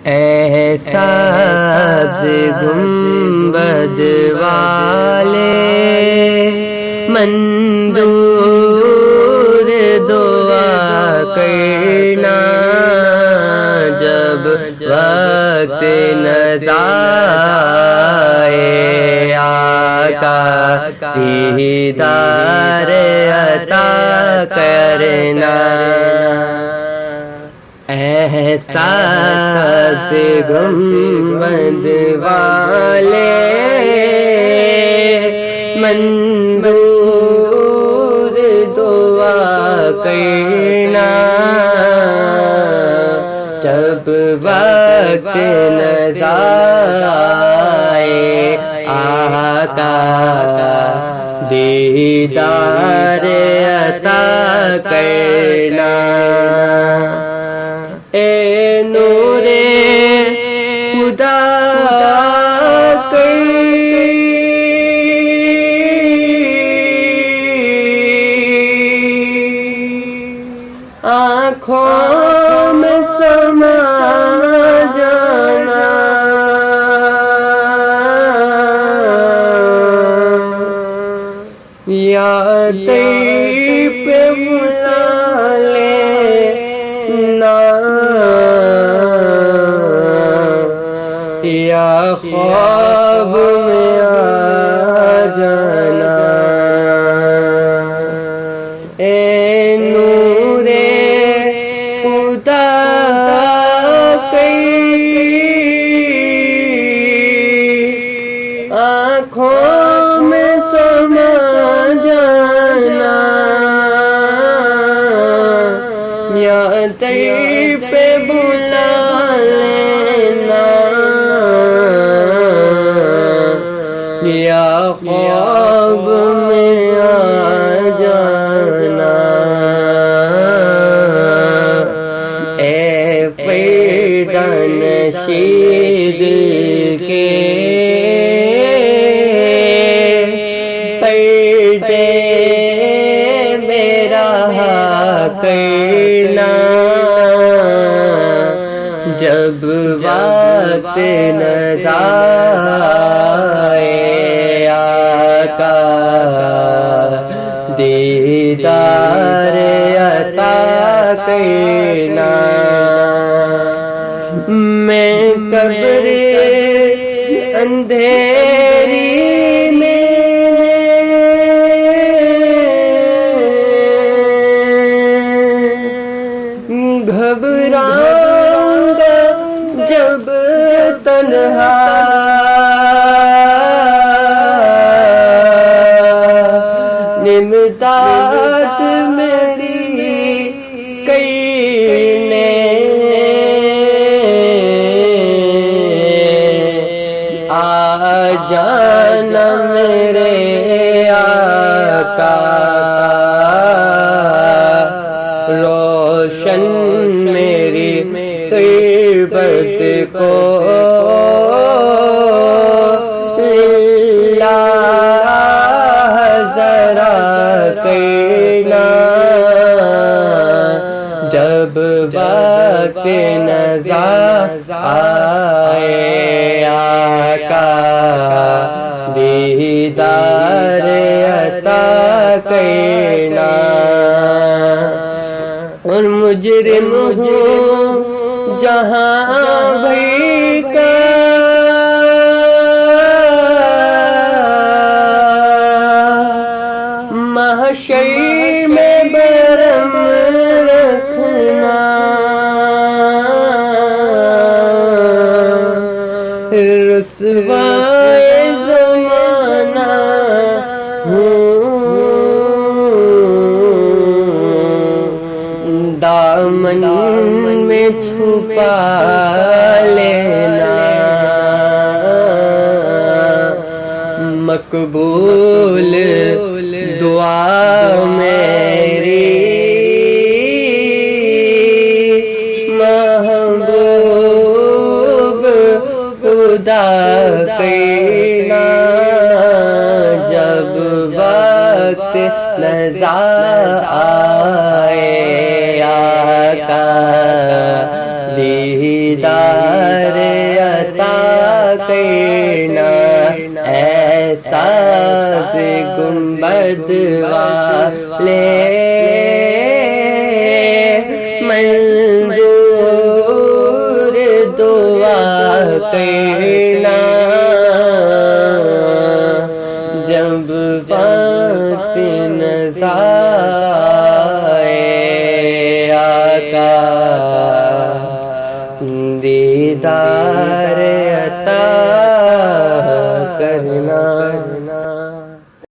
ایسا گنبد والے منظور دعا کرنا، جب وقت نزا آقا دیدار عطا کرنا۔ احساس گنبد والے منظور دعا کرنا، جب وقت نزا آقا دیدار عطا کرنا۔ اے نور خدا آنکھوں میں سما جانا، یا طیب پہ بلا لینا، یا خواب میں آ جانا۔ اے نور خدا آنکھوں میں سما جانا، یا طیب پہ بلا لینا، یا خواب میں آ جانا۔ اے پیدا نشید کے پردے میرا کرنا، جب وقت نزا آقا دیدار عطا کرنا۔ میں قبر اندھیری میں گھبراؤں گا جب تنہا، نمتات میری کرنے آ جانا میرے آقا، روشن میری تربت کو ذرا کرنا، جب وقت نزا آئے آقا دیدار عطا کرنا۔ اور مجرم ہوں جہاں بھر کا، محشر میں برم رکھنا، رسوائے زمانہ ہوں، دامن میں چھپا لینا، مقبول دعا میری محبوب خدا کرنا، جب وقت نزا آئے آقا دی دیدار عطا کرنا، ایسا گنبد والے منظور دعا کرنا، جب وقت نظر آقا دیدار عطا کرنا۔